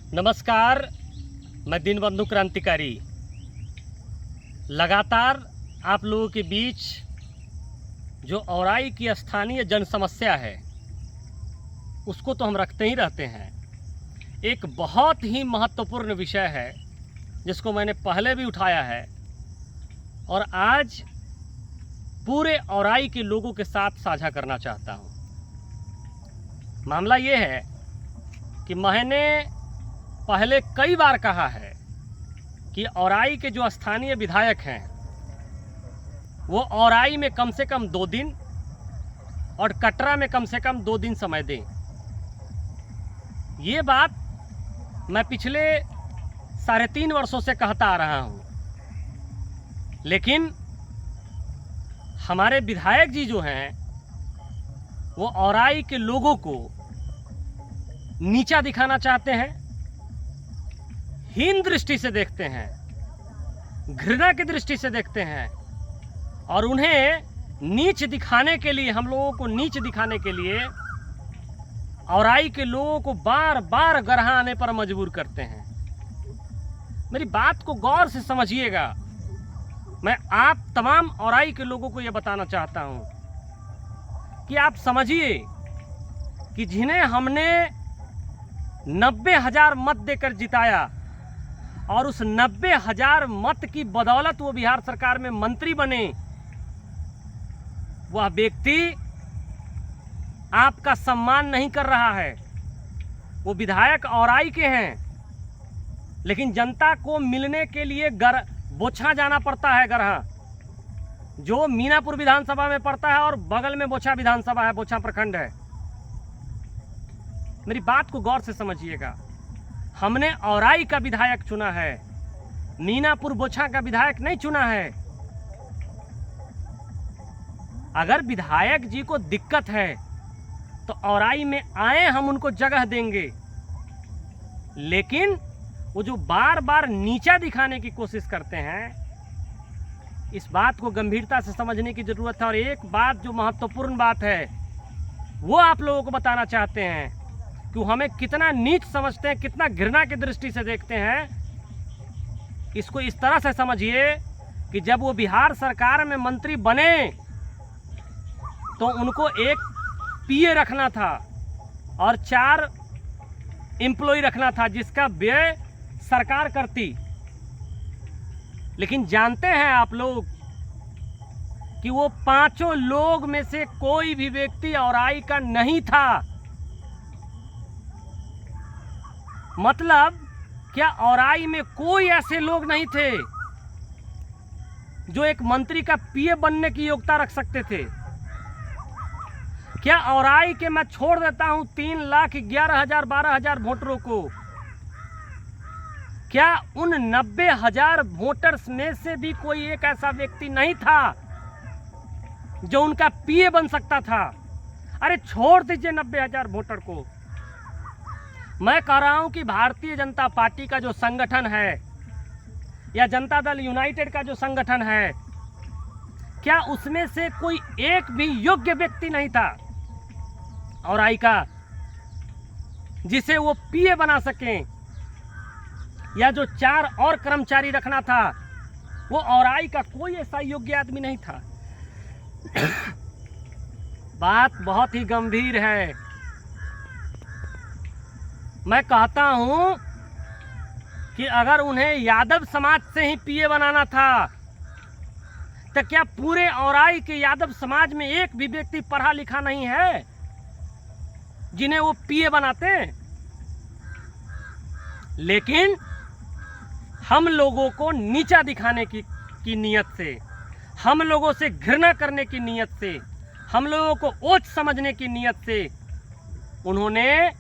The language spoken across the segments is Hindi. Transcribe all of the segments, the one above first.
नमस्कार, मैं दीनबंधु क्रांतिकारी लगातार आप लोगों के बीच जो औराई की स्थानीय जन समस्या है उसको तो हम रखते ही रहते हैं। एक बहुत ही महत्वपूर्ण विषय है जिसको मैंने पहले भी उठाया है और आज पूरे औराई के लोगों के साथ साझा करना चाहता हूँ। मामला ये है कि मैंने पहले कई बार कहा है कि औराई के जो स्थानीय विधायक हैं वो औराई में कम से कम 2 दिन और कटरा में कम से कम 2 दिन समय दें। ये बात मैं पिछले 3.5 वर्षों से कहता आ रहा हूँ, लेकिन हमारे विधायक जी जो हैं वो औराई के लोगों को नीचा दिखाना चाहते हैं, हीन दृष्टि से देखते हैं, घृणा की दृष्टि से देखते हैं और उन्हें नीच दिखाने के लिए, हम लोगों को नीच दिखाने के लिए औराई के लोगों को बार बार गरहाने पर मजबूर करते हैं। मेरी बात को गौर से समझिएगा। मैं आप तमाम औराई के लोगों को यह बताना चाहता हूं कि आप समझिए कि जिन्हें हमने 90,000 मत देकर जिताया और उस 90,000 मत की बदौलत वो बिहार सरकार में मंत्री बने, वह व्यक्ति आपका सम्मान नहीं कर रहा है। वो विधायक औराई के हैं, लेकिन जनता को मिलने के लिए बोछा जाना पड़ता है। गरहा जो मीनापुर विधानसभा में पड़ता है और बगल में बोछा विधानसभा है, बोछा प्रखंड है। मेरी बात को गौर से समझिएगा। हमने औराई का विधायक चुना है, मीनापुर बोछा का विधायक नहीं चुना है। अगर विधायक जी को दिक्कत है तो औराई में आए, हम उनको जगह देंगे, लेकिन वो जो बार बार नीचा दिखाने की कोशिश करते हैं, इस बात को गंभीरता से समझने की जरूरत है। और एक बात जो महत्वपूर्ण बात है वो आप लोगों को बताना चाहते हैं कि हमें कितना नीच समझते हैं, कितना घृणा की दृष्टि से देखते हैं। इसको इस तरह से समझिए कि जब वो बिहार सरकार में मंत्री बने तो उनको एक पीए रखना था और 4 एम्प्लॉय रखना था जिसका व्यय सरकार करती। लेकिन जानते हैं आप लोग कि वो 5 लोग में से कोई भी व्यक्ति औराई का नहीं था। मतलब क्या औराई में कोई ऐसे लोग नहीं थे जो एक मंत्री का पीए बनने की योग्यता रख सकते थे? क्या औराई के, मैं छोड़ देता हूं 3,11,000 12,000 वोटरों को, क्या उन 90,000 वोटर्स में से भी कोई एक ऐसा व्यक्ति नहीं था जो उनका पीए बन सकता था? अरे छोड़ दीजिए 90,000 वोटर को। मैं कह रहा हूं कि भारतीय जनता पार्टी का जो संगठन है या जनता दल यूनाइटेड का जो संगठन है, क्या उसमें से कोई एक भी योग्य व्यक्ति नहीं था औराई का जिसे वो पीए बना सकें? या जो 4 और कर्मचारी रखना था, वो औराई का कोई ऐसा योग्य आदमी नहीं था। बात बहुत ही गंभीर है। मैं कहता हूं कि अगर उन्हें यादव समाज से ही पीए बनाना था तो क्या पूरे औराई के यादव समाज में एक भी व्यक्ति पढ़ा लिखा नहीं है जिन्हें वो पीए बनाते? लेकिन हम लोगों को नीचा दिखाने की नीयत से, हम लोगों से घृणा करने की नीयत से, हम लोगों को ओछ समझने की नीयत से उन्होंने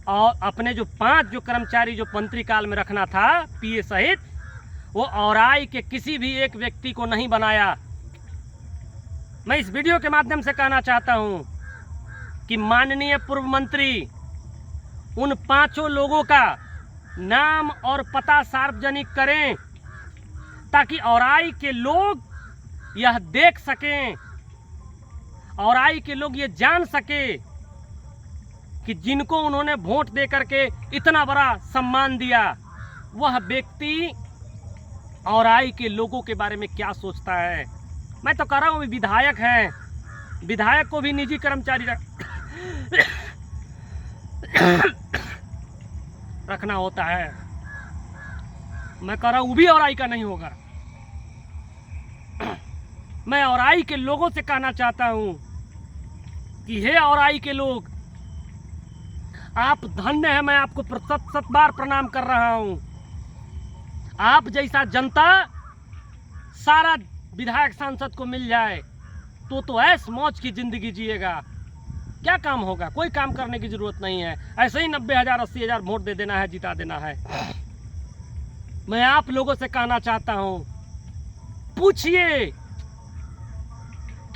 और अपने जो 5 जो कर्मचारी जो मंत्री काल में रखना था पीए सहित, वो औराई के किसी भी एक व्यक्ति को नहीं बनाया। मैं इस वीडियो के माध्यम से कहना चाहता हूं कि माननीय पूर्व मंत्री उन 5 लोगों का नाम और पता सार्वजनिक करें ताकि औराई के लोग यह देख सकें, औराई के लोग ये जान सके कि जिनको उन्होंने वोट दे करके इतना बड़ा सम्मान दिया, वह व्यक्ति औराई के लोगों के बारे में क्या सोचता है। मैं तो कह रहा हूँ विधायक हैं, विधायक को भी निजी कर्मचारी रखना होता है। मैं कह रहा हूँ वो भी औराई का नहीं होगा। मैं औराई के लोगों से कहना चाहता हूँ कि हे औराई के लोग, आप धन्य हैं। मैं आपको शत बार प्रणाम कर रहा हूँ। आप जैसा जनता सारा विधायक सांसद को मिल जाए तो ऐस मौज की जिंदगी जिएगा। क्या काम होगा? कोई काम करने की जरूरत नहीं है। ऐसे ही 90,000 80,000 वोट दे देना है, जिता देना है। मैं आप लोगों से कहना चाहता हूं, पूछिए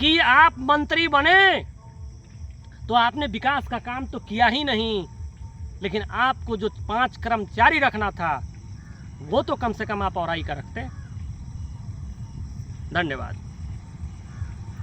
कि आप मंत्री बने तो आपने विकास का काम तो किया ही नहीं, लेकिन आपको जो 5 कर्मचारी रखना था वो तो कम से कम आप औराई का रखते। धन्यवाद।